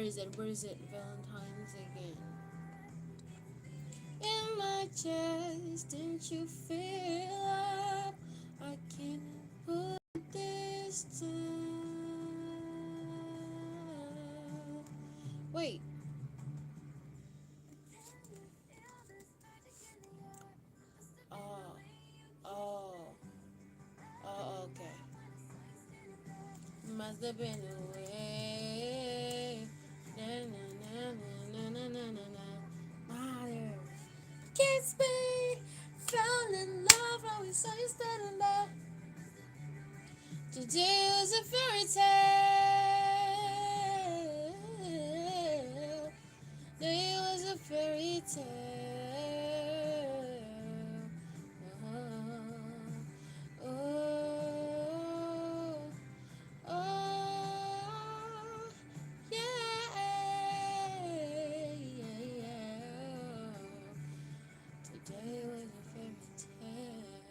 is it? Where is it? Valentine's again. In my chest, didn't you feel up? I can't put this down. Wait. Oh. Oh. Oh, okay. Must have been a way. Na na na na na na na na. Mother. Kiss me. Fell in love. Always saw you standing there. Today was a fairy tale. Today was a fairy tale. Oh, oh, oh, yeah, yeah, yeah. Today was a fairy tale.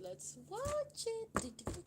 Let's watch it. Today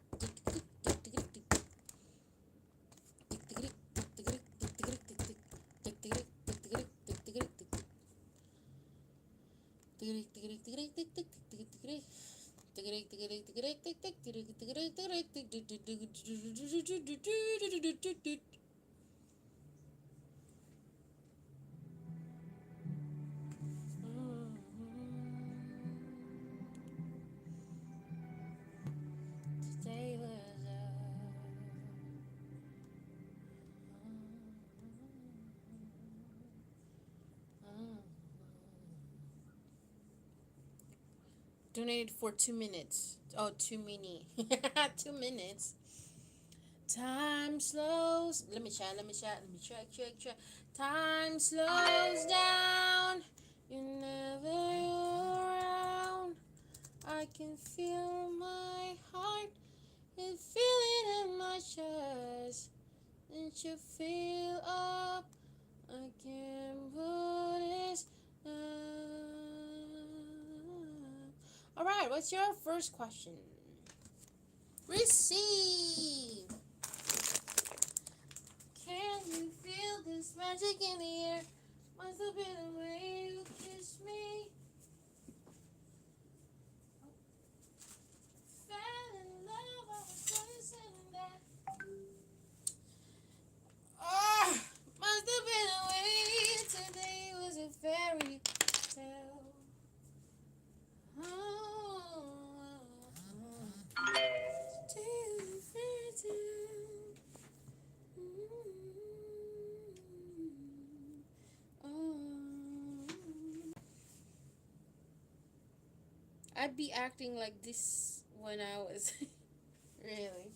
was donated for 2 minutes. Oh, 2 minutes. 2 minutes. Time slows. Let me check. Check. Time slows down. You're never around. I can feel my heart and feel it in my chest. Didn't you feel up? I can't put this down. Alright, what's your first question? Receive. Can you feel this magic in the air? Must have been the way you kissed me. Fell in love, I was always in that. Ah, must have been a way. Today was a fairy tale. Oh, today was a fairy tale. I'd be acting like this when I was really.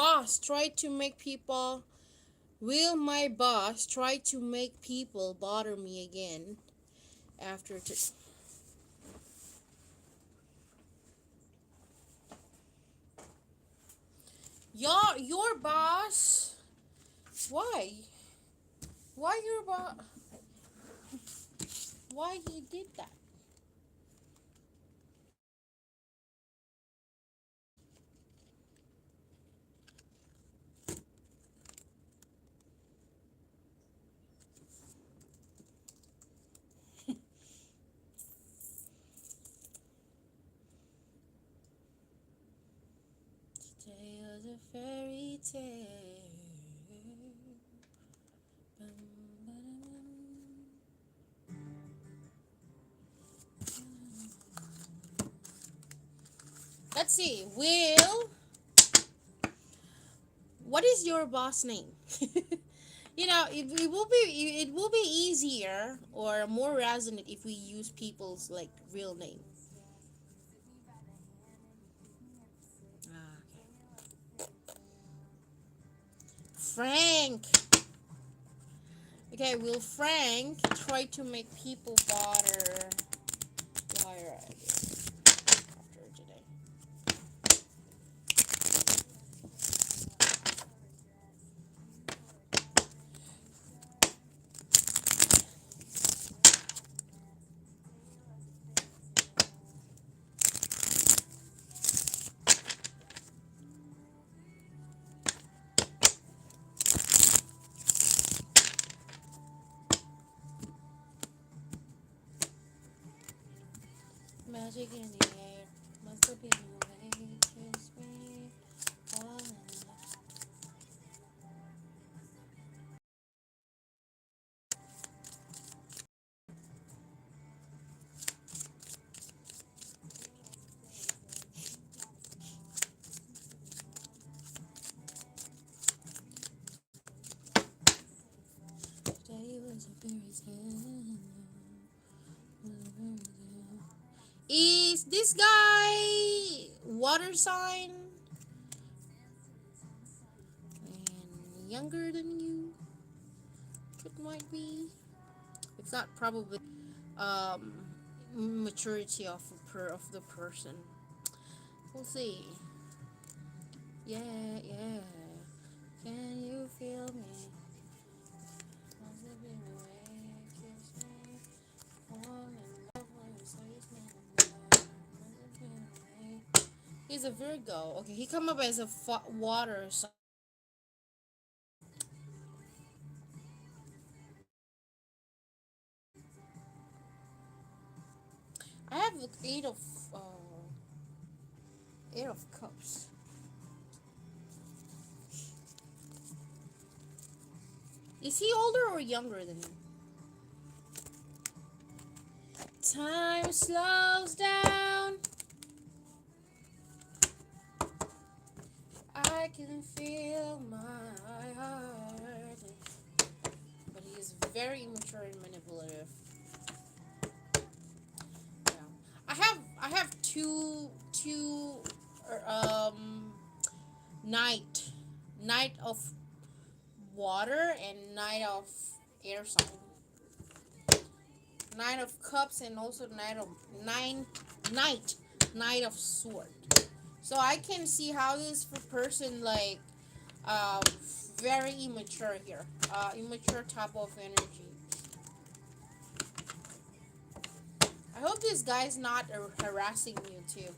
boss try to make people will my boss try to make people bother me again after your boss? Why? Why your boss? Why he did that? Today was a fairy tale. Let's see. Will, what is your boss name? It will be easier or more resonant if we use people's like real name. Ah, Frank. Okay, will Frank try to make people bother Lyra again after today? Magic in the air, must have been the way you kiss me. Oh, today was a fairy tale. Is this guy water sign and younger than you? It might be. It's not probably um maturity of the person. We'll see. Yeah, yeah. Can you feel me? Must have been the way you kiss me. Falling in love when you say it's not enough. Must have been the way. He's a Virgo. Okay, he come up as a water sign. I have the eight of cups. Is he older or younger than you? Time slows down. I can feel my heart. But he is very immature and manipulative. Yeah. I have two um night night of water and night of air sign. Nine of cups and also nine night knight of sword. So I can see how this person like um very immature here. Immature type of energy. I hope this guy's not harassing you too.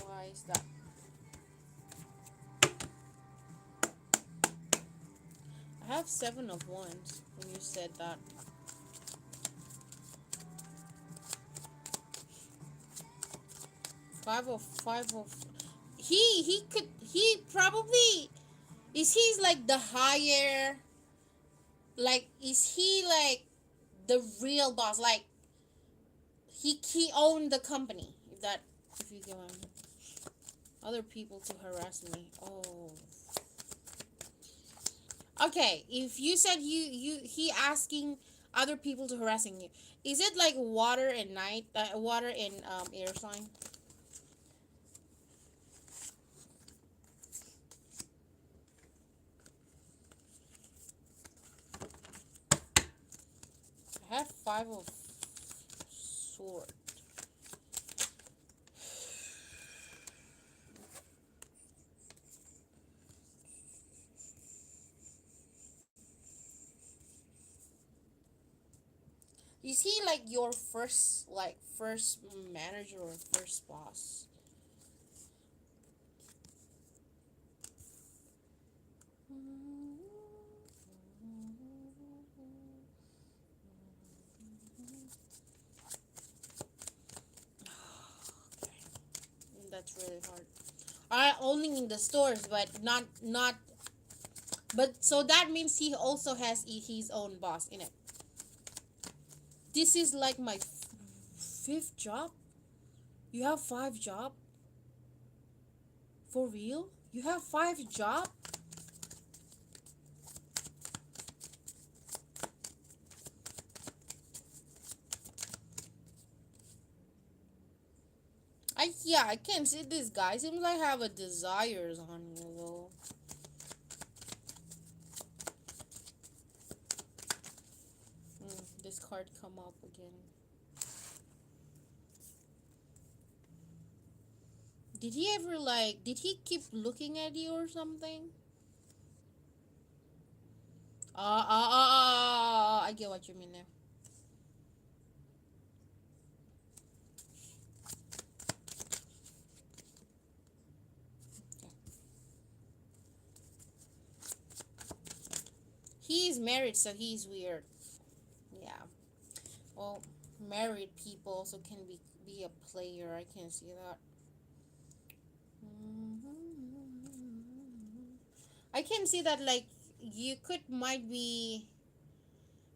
Why is that? I have seven of wands when you said that. Five of he probably is he's like the higher, like is he like the real boss, like he owned the company, if you get what I mean. Other people to harass me. Oh, okay, if you said he asking other people to harassing you, is it like water and night, water and air sign? Five of Sword. Is he like your first manager or first boss? That's really hard. Only in the stores, but not. But so that means he also has his own boss in it. This is like my fifth job. You have five job for real? You have five job? I can't see this guy. Seems like I have a desires on you though. This card come up again. Did he ever did he keep looking at you or something? I get what you mean now. He's married, so he's weird. Yeah. Well, married people also can be a player. I can see that. I can see that like you could might be.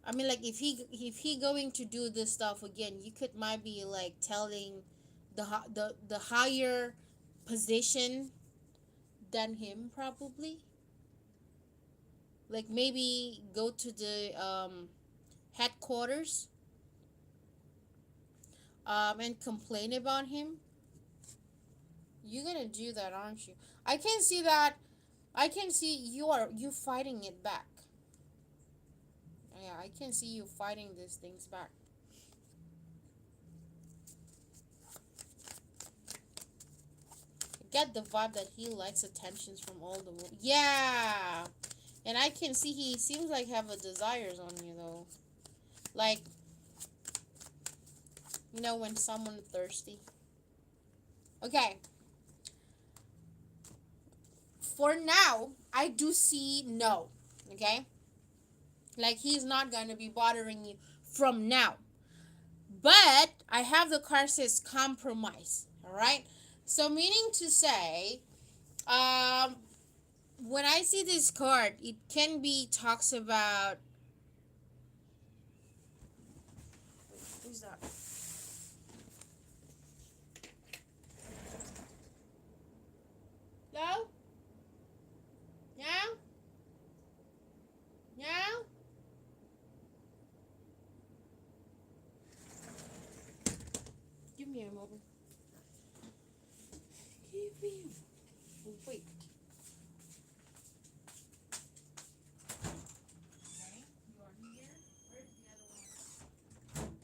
I mean, like if he going to do this stuff again, you could might be like telling the higher position than him probably. Like maybe go to the headquarters and complain about him. You're gonna do that, aren't you? I can see that. I can see you fighting it back. Yeah, I can see you fighting these things back. Get the vibe that he likes attentions from all the yeah, and I can see he seems like have a desires on you though, like when someone thirsty. Okay, for now I do see no. Okay, like he's not gonna be bothering you from now, but I have the card says compromise. All right, so meaning to say, um when I see this card, it can be talks about. Who's that? Hello? Yeah? Yeah? Give me a moment. Give me a wait. Okay, you are here. Where's the other one?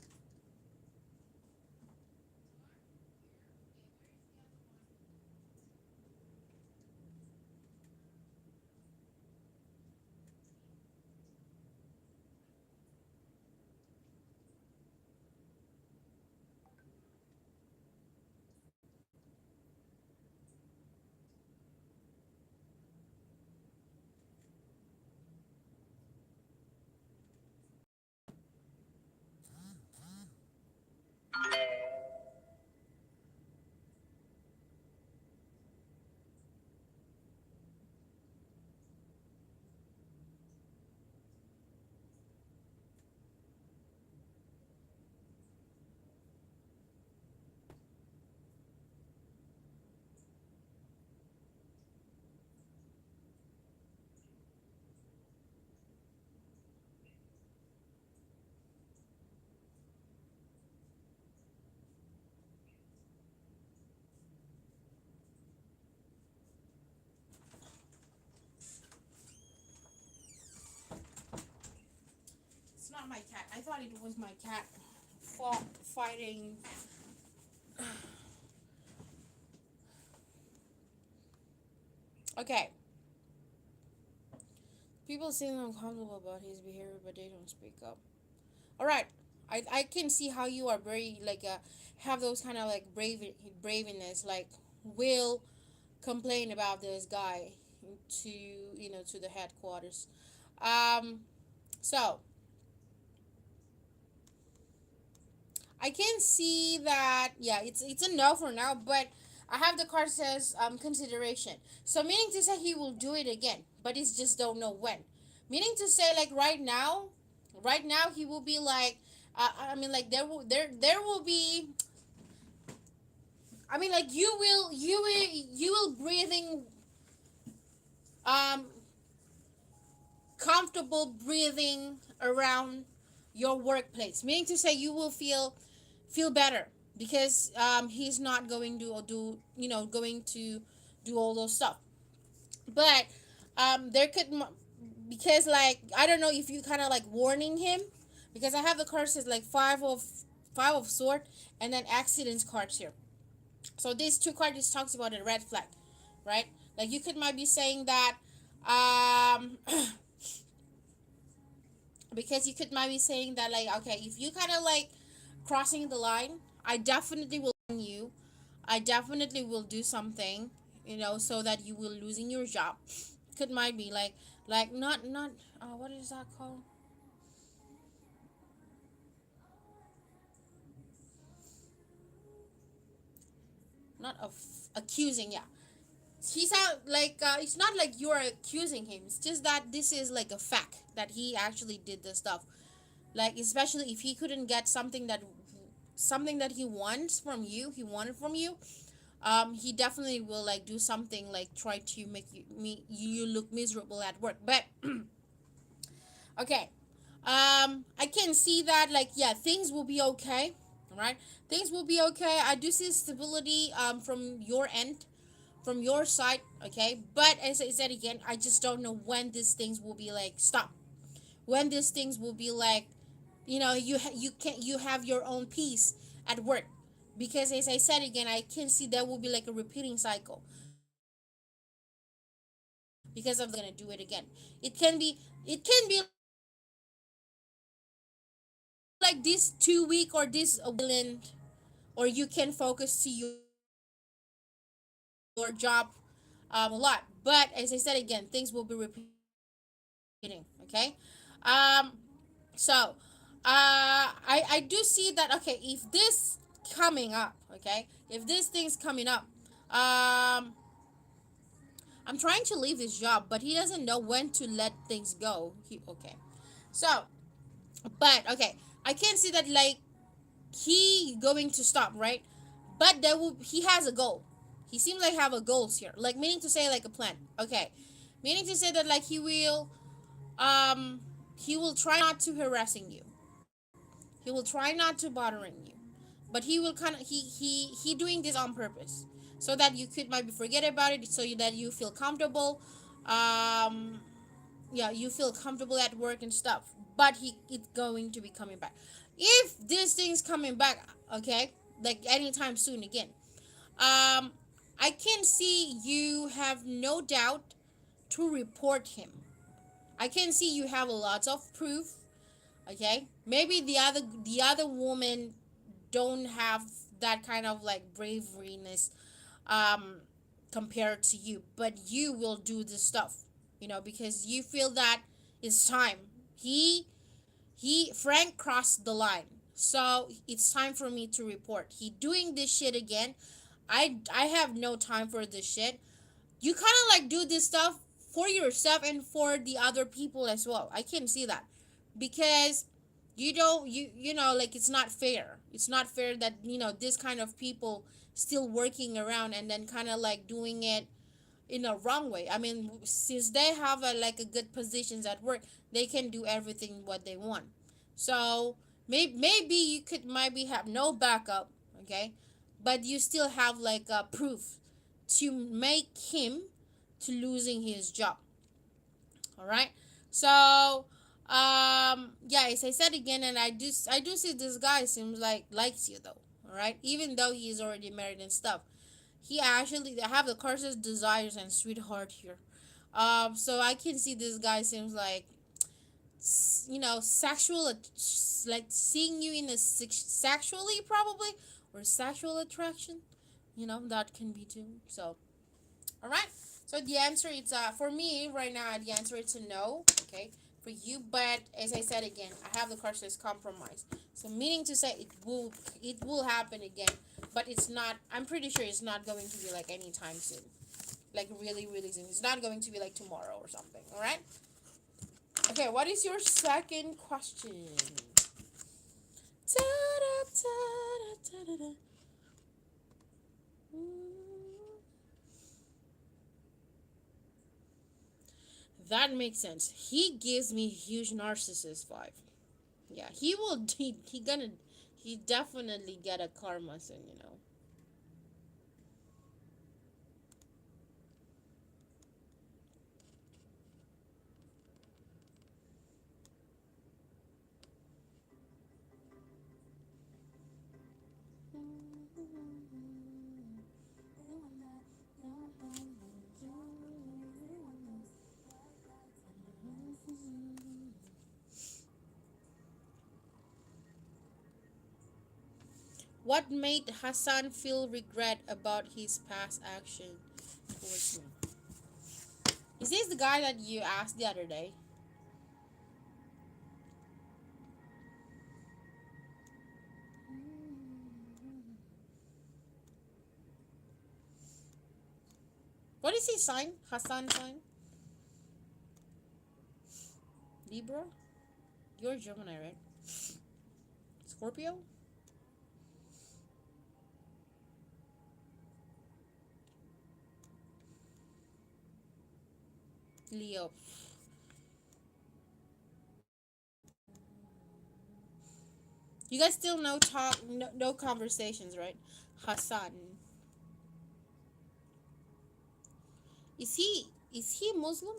my cat. I thought it was my cat fought, fighting. Okay. People seem uncomfortable about his behavior, but they don't speak up. All right. I can see how you are very like have those kind of like braveness, like will complain about this guy to to the headquarters. Um, so I can see that, yeah, it's a no for now, but I have the card says consideration. So meaning to say he will do it again, but he just don't know when. Meaning to say like right now he will be like I mean like there will be, I mean like you will breathing um comfortable breathing around your workplace. Meaning to say you will feel better because he's not going to do going to do all those stuff. But there could because like I don't know if you kind of like warning him, because I have the cards says like five of sword and then accidents cards here. So these two cards just talks about a red flag, right? Like you could might be saying that um because you could might be saying that like, okay, if you kind of like crossing the line, I definitely will warn you, I definitely will do something, so that you will losing your job. Could might be like not what is that called, not of accusing, yeah. He's out like it's not like you're accusing him, it's just that this is like a fact that he actually did the stuff. Like especially if he couldn't get something that he wanted from you, he definitely will like do something like try to make you look miserable at work. But okay, I can see that like, yeah, things will be okay, right? Things will be okay. I do see stability from your end, from your side, okay. But as I said again, I just don't know when these things will be like stop, when these things will be like, you have your own peace at work. Because as I said again, I can see there will be like a repeating cycle because of gonna do it again. It can be like this 2 week or this a whirlwind, or you can focus to your job a lot. But as I said again, things will be repeating. Okay, um, so I do see that. Okay, if this coming up, okay, if this thing's coming up, I'm trying to leave his job, but he doesn't know when to let things go. Okay, so but okay, I can see that like he going to stop, right? But he has a goal. He seems like have a goals here, like meaning to say like a plan. Okay, meaning to say that like um he will try not to harassing you. He will try not to bothering you, but he will kind of he doing this on purpose so that you could maybe forget about it, so that you feel comfortable. Um, yeah, you feel comfortable at work and stuff. But it's going to be coming back. If this thing's coming back, okay, like anytime soon again, I can see you have no doubt to report him. I can see you have a lot of proof. Okay, maybe the other woman don't have that kind of like braveryness um compared to you, but you will do this stuff, because you feel that it's time. Frank crossed the line, so it's time for me to report he doing this shit again. I have no time for this shit. You kind of like do this stuff for yourself and for the other people as well. I can see that, because you don't like it's not fair. It's not fair that this kind of people still working around and then kind of like doing it in a wrong way. I mean, since they have like a good positions at work, they can do everything what they want. So maybe you could maybe have no backup, okay, but you still have like a proof to make him to losing his job. All right. So Yeah, as I said again, and I do see this guy seems like likes you though. All right, even though he's already married and stuff, he actually they have the curses, desires, and sweetheart here. So I can see this guy seems like sexual, like seeing you in a sexually probably, or sexual attraction. That can be too. So, all right. So the answer is for me right now. The answer is a no. Okay, for you. But as I said again, I have the card says compromise. So meaning to say it will happen again, but it's not. I'm pretty sure it's not going to be like anytime soon. Like really really soon. It's not going to be like tomorrow or something. All right. Okay. What is your second question? Ta-da, ta-da, ta-da-da. That makes sense. He gives me huge narcissist vibe. Yeah, he will. He definitely get a karma soon. What made Hassan feel regret about his past action towards me? Is this the guy that you asked the other day? What is his sign? Hassan sign? Libra? You're Gemini, right? Scorpio? Leo. You guys still no conversations, right? Hassan. Is he Muslim?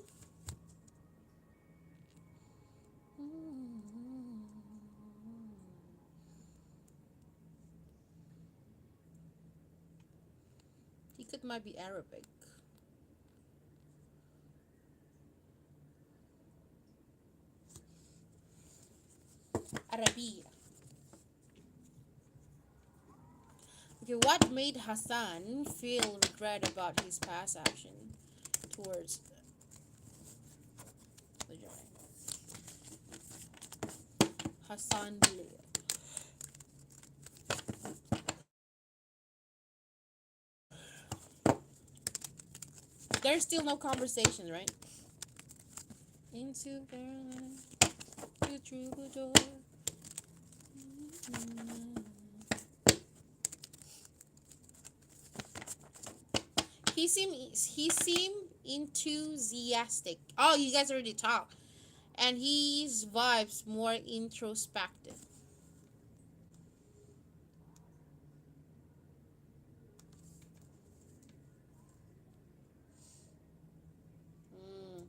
He could might be Arabic. Arabia. Okay, what made Hassan feel regret about his past action towards the journey? Hassan Leo. There's still no conversations, right? Into Caroline, the troubadour. He seemed enthusiastic. Oh, you guys already talked. And his vibes more introspective. Mm.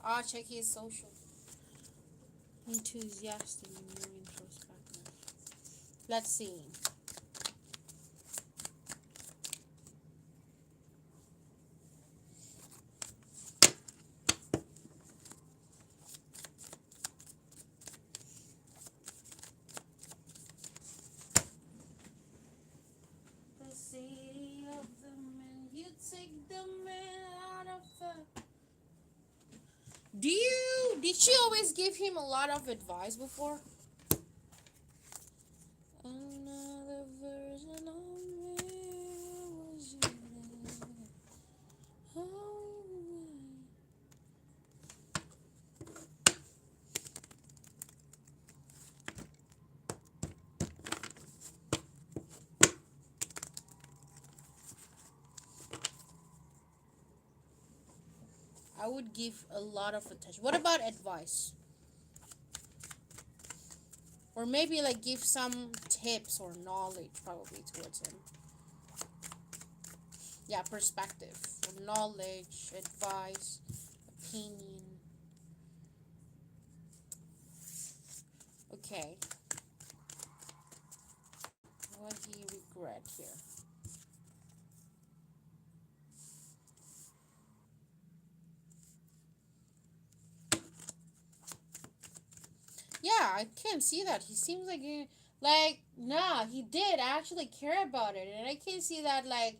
Ah, check his social. Enthusiastic and more introspective. Let's see. The city of the men, you take the did she always give him a lot of advice before? Another version of me was you there. I would give a lot of attention. What about advice? Or maybe like give some tips or knowledge probably towards him. Yeah, perspective, knowledge, advice, opinion. Okay, what he regret here? Yeah, I can see that. He seems like nah, he did actually care about it, and I can see that like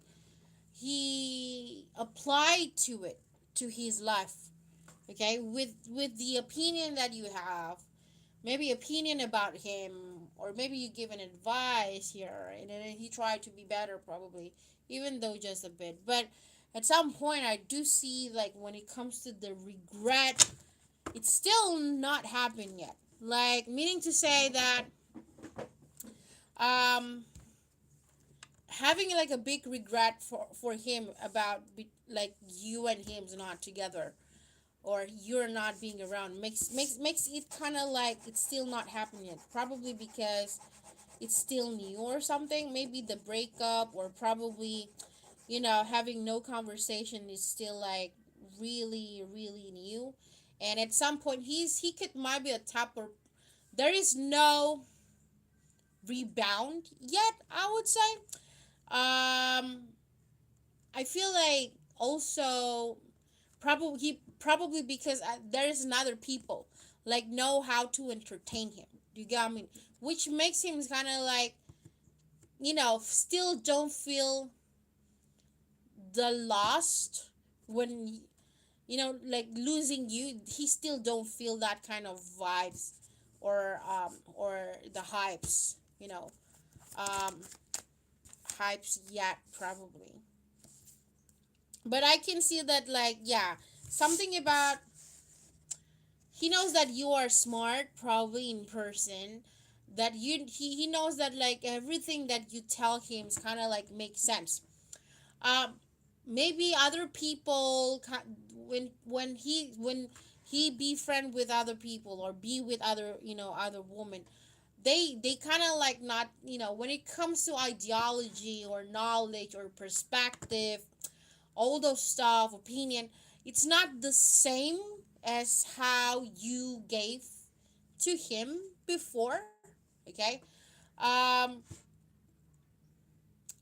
he applied to it to his life. Okay, with the opinion that you have, maybe opinion about him, or maybe you give an advice here, and then he tried to be better probably, even though just a bit. But at some point, I do see like when it comes to the regret, it's still not happened yet. Like meaning to say that um having like a big regret for him about like you and him's not together, or you're not being around, makes it kind of like it's still not happening yet, probably because it's still new or something. Maybe the breakup, or probably having no conversation is still like really new. And at some point he could might be a top, or there is no rebound yet, I would say. I feel like also probably because there is another people like know how to entertain him. You got me, which makes him kind of like still don't feel the lost when like losing you. He still don't feel that kind of vibes, or the hypes, um hypes yet probably. But I can see that like yeah, something about he knows that you are smart probably in person, that he knows that like everything that you tell him is kind of like makes sense. um Maybe other people when he be friend with other people, or be with other other women, they kind of like not, when it comes to ideology or knowledge or perspective, all those stuff, opinion, it's not the same as how you gave to him before. Okay. um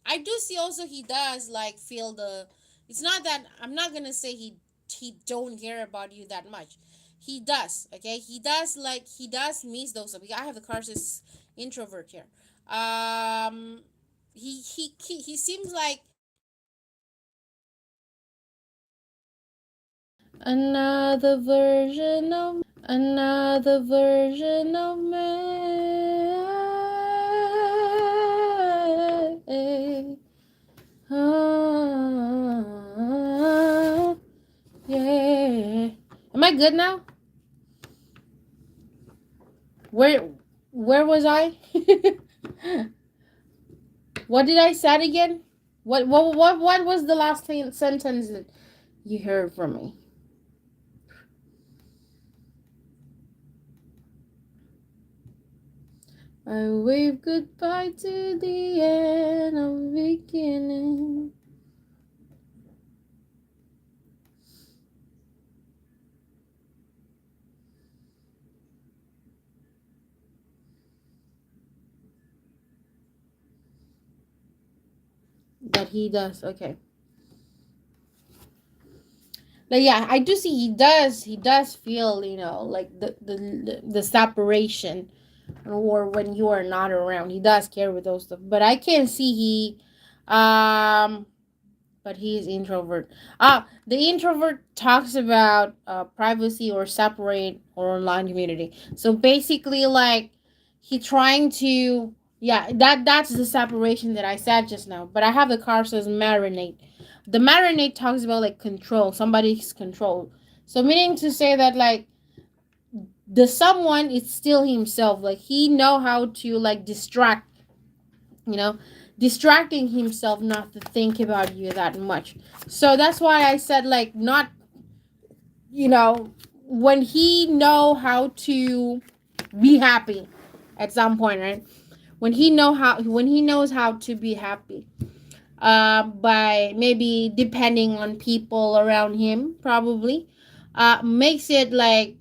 I do see also he does like feel the, it's not that I'm not gonna say he don't care about you that much. He does. Okay, he does, like he does miss those stuff. I have the Carsus introvert here. um he seems like another version of another version of me. Ah, yeah. Am I good now? Where where was I? What did I say again? What was the last sentence that you heard from me? I wave goodbye to the end of beginning. That he does. Okay. Like yeah, I do see he does feel, like the separation, or when you are not around. He does care with those stuff. But I can see he um but he is introvert. The introvert talks about privacy or separate or online community. So basically, like he trying to, yeah, that's the separation that I said just now. But I have the card says marinate. The marinate talks about like control, somebody's control. So meaning to say that like the someone is still himself. Like he know how to like distract, you know, distracting himself not to think about you that much. So that's why I said like not, you know, when he know how to be happy at some point, right? When he knows how to be happy, by maybe depending on people around him, probably, makes it like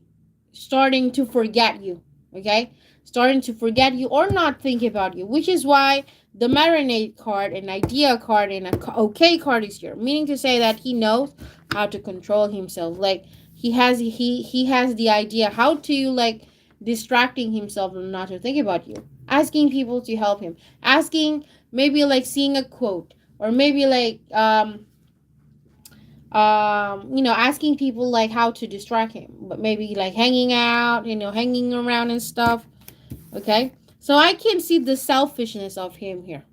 starting to forget you, okay, starting to forget you or not think about you, which is why the marinate card, an idea card, and a okay card is here, meaning to say that he knows how to control himself. Like he has the idea how to like distracting himself and not to think about you, asking people to help him, asking, maybe like seeing a quote, or maybe like asking people like how to distract him, but maybe like hanging out, hanging around and stuff. Okay, so I can see the selfishness of him here.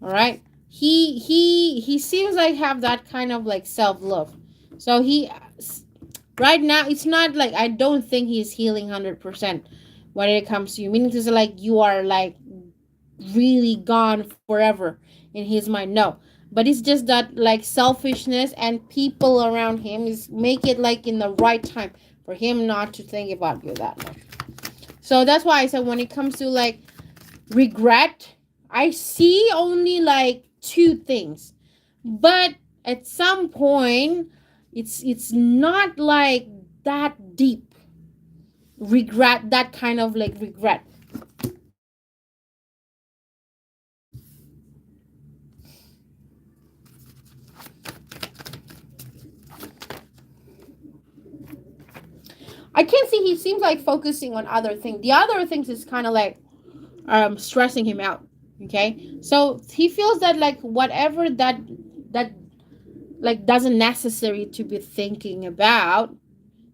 All right, he seems like have that kind of like self-love. So he, right now, it's not like, I don't think he's healing 100% when it comes to you, meaning to say like you are like really gone forever in his mind. No, but it's just that like selfishness and people around him is make it like in the right time for him not to think about you that much. So that's why I said when it comes to like regret, I see only like two things, but at some point it's not like that deep regret, that kind of like regret. I can see he seems like focusing on other things. The other things is kind of like stressing him out. Okay, so he feels that like whatever that like doesn't necessary to be thinking about,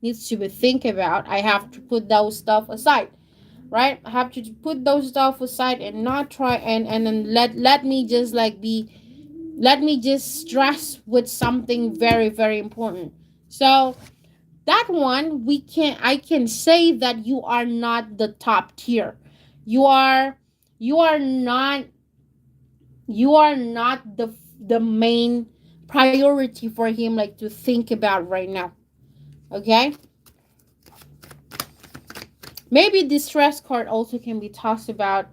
needs to be think about. I have to put those stuff aside, right? I have to put those stuff aside and not try and then let me just like be, let me just stress with something very very important. So that one, we can, I can say that you are not the top tier. You are, you are not, you are not the main priority for him like to think about right now. Okay, maybe the stress card also can be tossed about.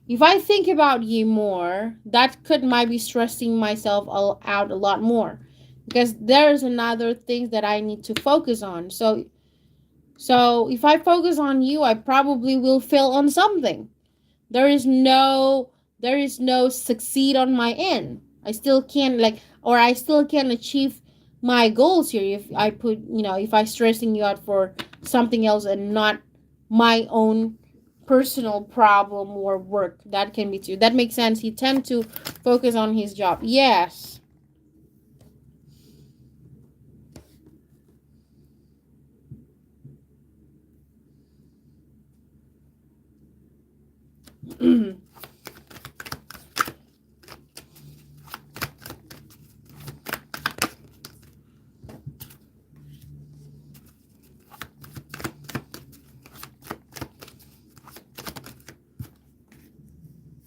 If I think about you more, that could might be stressing myself out a lot more, because there's another things that I need to focus on. So if I focus on you, I probably will fail on something. There is no, there is no succeed on my end. I still can't like, or I still can achieve my goals here if I put, if I stressing you out for something else and not my own personal problem or work. That can be too. That makes sense. He tend to focus on his job. Yes.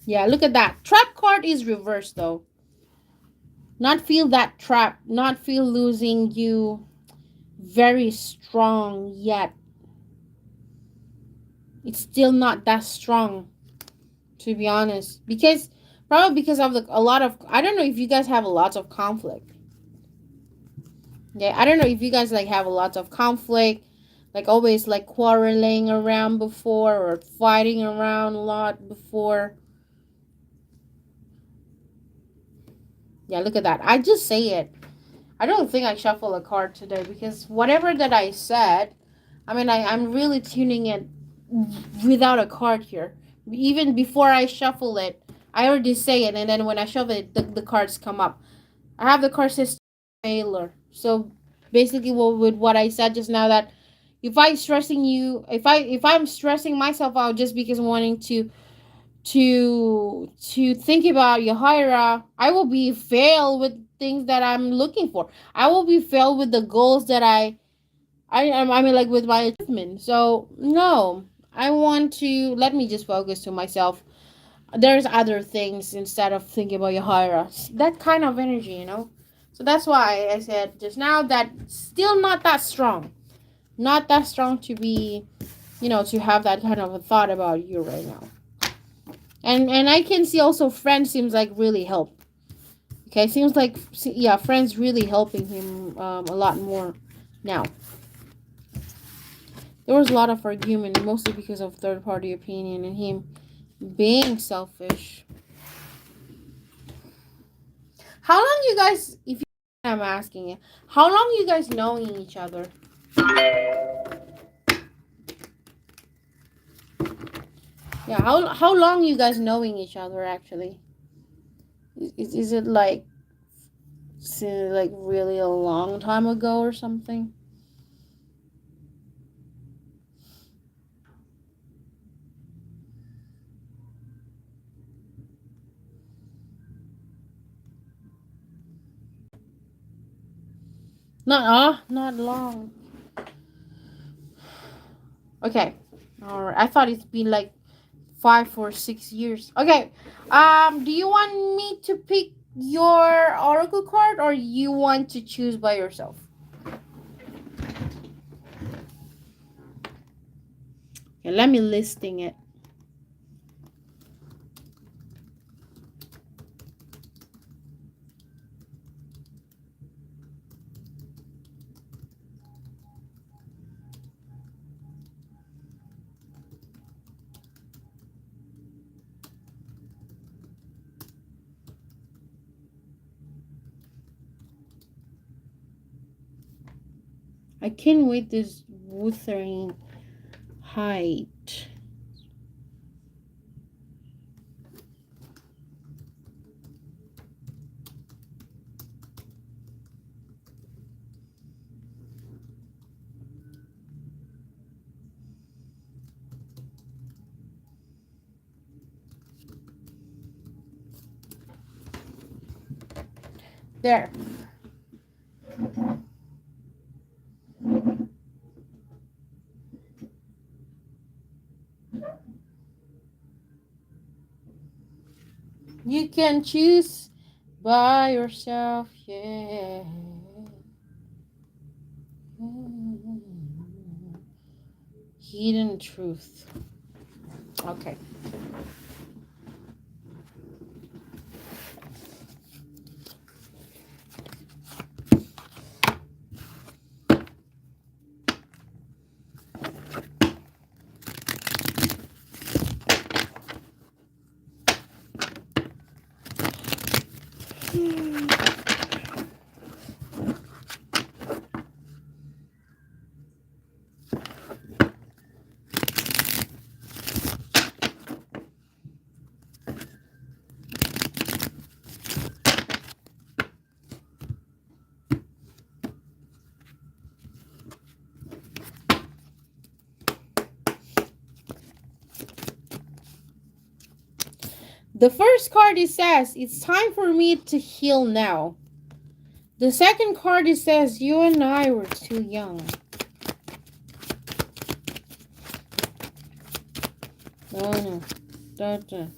Yeah, look at that. Trap card is reversed though. Not feel that trap, not feel losing you very strong yet. It's still not that strong, to be honest. Because probably because of a lot of, I don't know if you guys have a lot of conflict. Yeah, I don't know if you guys like have a lot of conflict, like always like quarreling around before or fighting around a lot before. Yeah, look at that. I just say it. I don't think I shuffle a card today because whatever that I said, I mean, I'm really tuning it without a card here. Even before I shuffle it, I already say it, and then when I shuffle it, the cards come up. I have the card says failure. So basically, with what I said just now, that if I'm stressing myself out just because I'm wanting to think about Yahira, I will be fail with things that I'm looking for. I will be fail with the goals that I mean, like with my achievement. So no, I want to let me just focus to myself. There's other things instead of thinking about Yahira. That kind of energy, you know. So that's why I said just now that still not that strong, not that strong to be, to have that kind of a thought about you right now. And I can see also friends seems like really help. Okay, seems like, yeah, friends really helping him a lot more now. There was a lot of argument, mostly because of third party opinion and him being selfish. How long you guys, if you, I'm asking you, how long you guys knowing each other? Yeah, how long you guys knowing each other actually? Is it like really a long time ago or something? Not long. Okay. All right. I thought it's been like 5 or 6 years. Okay. Do you want me to pick your oracle card, or you want to choose by yourself? Okay, let me listing it. I can't wait this Wuthering Height. There. You can choose by yourself, yeah. Hidden truth. Okay. The first card it says, it's time for me to heal now. The second card it says, you and I were too young. No, no. Don't.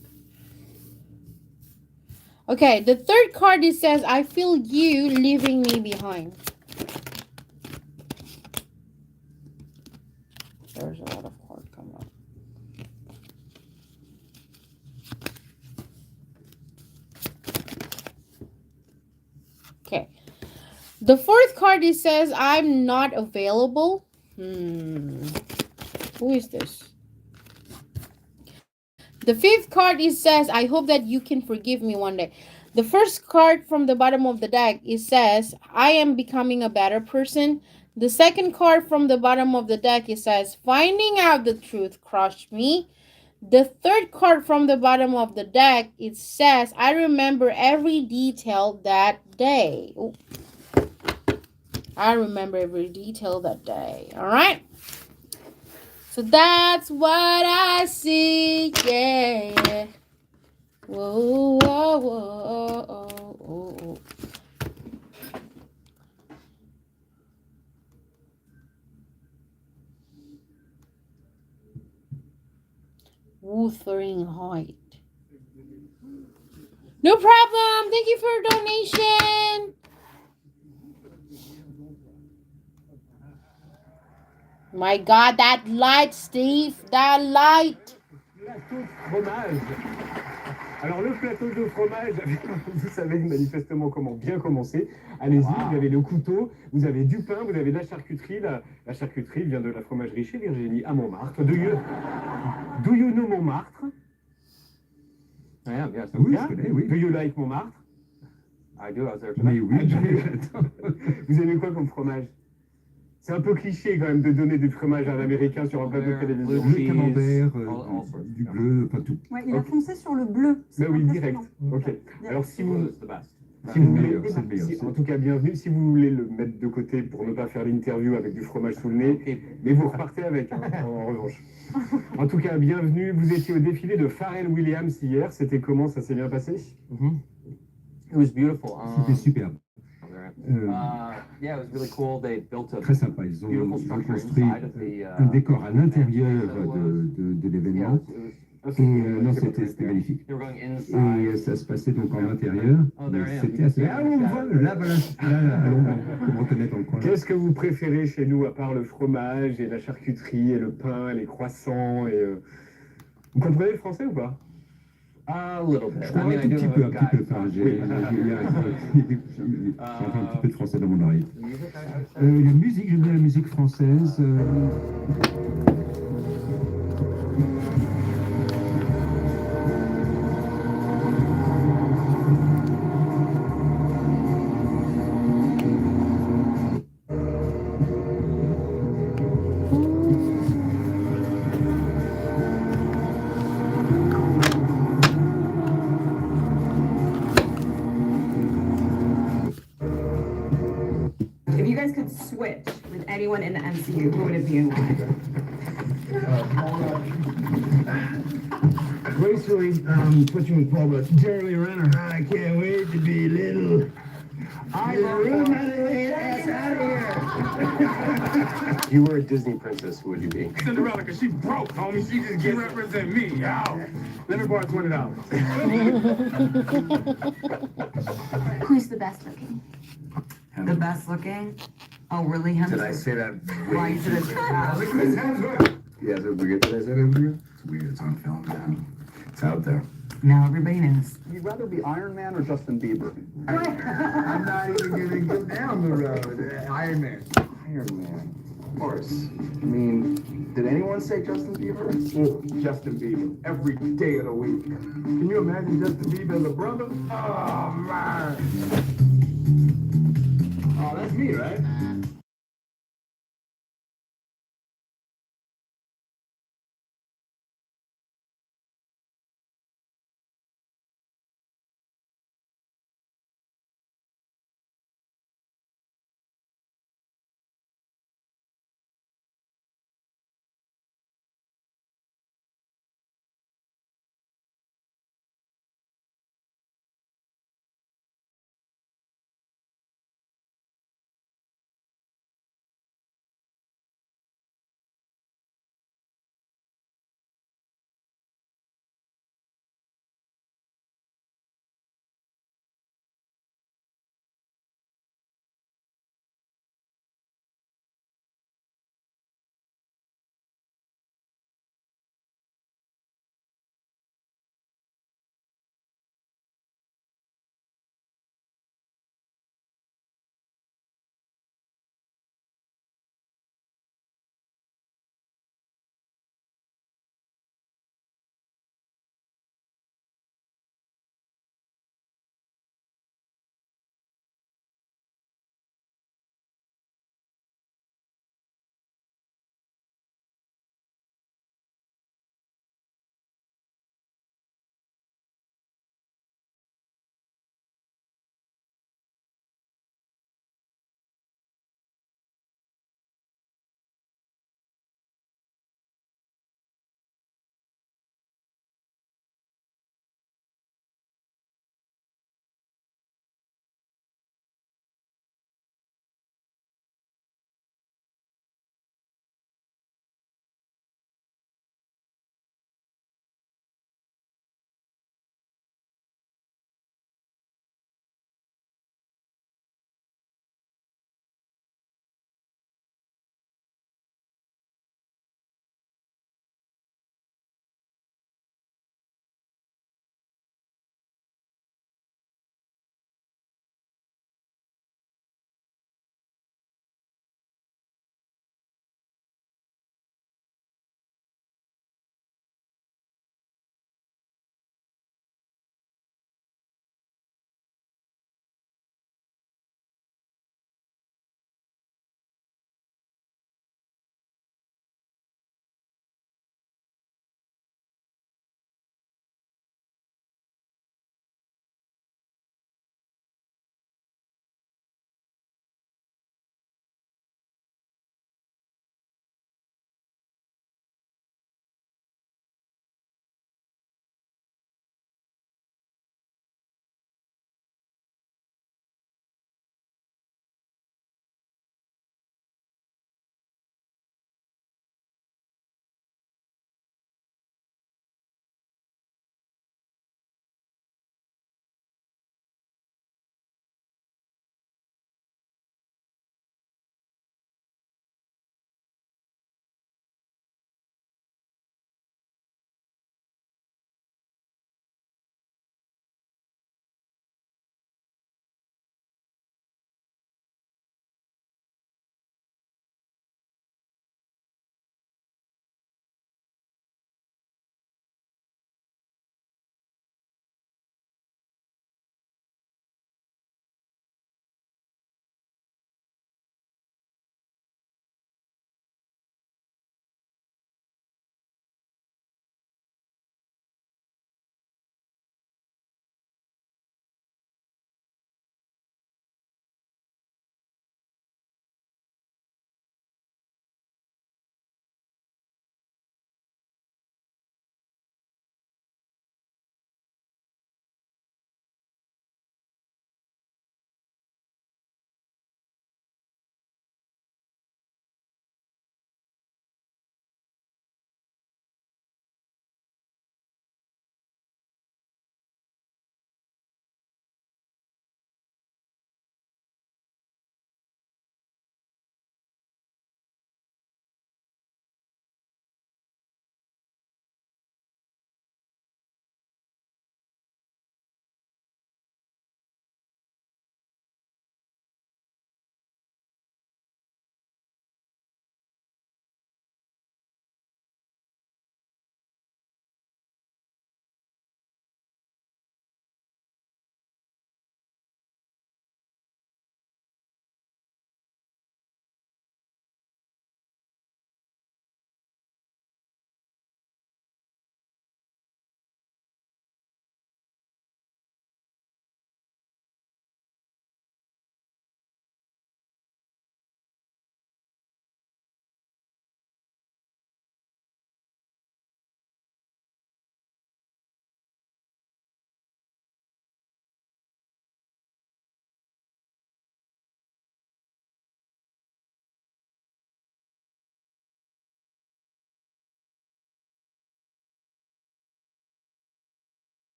Okay, the third card it says, I feel you leaving me behind. There's a lot of cards coming up. Okay. The fourth card it says, I'm not available. Who is this? The fifth card it says, I hope that you can forgive me one day. The first card from the bottom of the deck it says, I am becoming a better person. The second card from the bottom of the deck it says, finding out the truth crushed me. The third card from the bottom of the deck, it says, I remember every detail that day. Ooh. I remember every detail that day. All right. So that's what I see. Yeah. Whoa, whoa, whoa, whoa, whoa. Wuthering Height. No problem. Thank you for your donation. My God, that light, Steve. That light. Plateau de fromage. Alors le plateau de fromage, vous savez manifestement comment bien commencer. Allez-y, vous avez le couteau, vous avez du pain, vous avez de la charcuterie. La charcuterie vient de la fromagerie chez Virginie à Montmartre. Do you know Montmartre? Yeah, yes. Oui, je connais, oui. Do you like Montmartre? I do, I was there tonight. Mais oui, Vous aimez quoi comme fromage? C'est un peu cliché quand même de donner du fromage à un Américain sur un plateau de télévision. Le camembert, du bleu, enfin tout. Ouais, il a foncé sur le bleu. Mais oui, direct. Ok. Alors si vous voulez, en tout cas bienvenue. Si vous voulez le mettre de côté pour ne pas faire l'interview avec du fromage sous le nez, mais vous repartez avec, hein, en revanche. En tout cas, bienvenue. Vous étiez au défilé de Pharrell Williams hier. C'était comment? Ça s'est bien passé? It was beautiful. C'était superbe. Yeah, it was really cool. They built a Très sympa. Ils ont beautiful structure construit inside of the. un décor à l'intérieur de l'événement. Et non, c'était magnifique. They were going Et inside. ça se passait donc en intérieur. C'était assez... Ah, on voit, là, voilà, là, à l'ombre, pour me reconnaître dans le coin. Qu'est-ce que vous préférez chez nous, à part le fromage et la charcuterie et le pain, les croissants et Vous comprenez le français ou pas? A little bit. Je comprends un tout petit peu, enfin, j'ai un petit peu de français dans mon oreille. La musique, j'aime bien la musique française. If you guys could switch with anyone in the MCU, who would it be and why? Gracefully switching with Paul, but Jeremy Renner. I can't wait to be little. I'm a room out of here. If you were a Disney princess, who would you be? Cinderella, because she broke, homie. She just can't represent me, yo. Let me borrow $20. Who's the best looking? The best looking? Oh, really? Did I say that? Why is it a Look at his hands, look. Yeah, is it weird that I said it weird? It's weird. It's on film, man. It's out there. Now everybody knows. You'd rather be Iron Man or Justin Bieber? I'm not even gonna go down the road. Iron Man. Iron Man. Of course. I mean, did anyone say Justin Bieber? Oh, Justin Bieber. Every day of the week. Can you imagine Justin Bieber as a brother? Oh, man. Oh, that's me, right?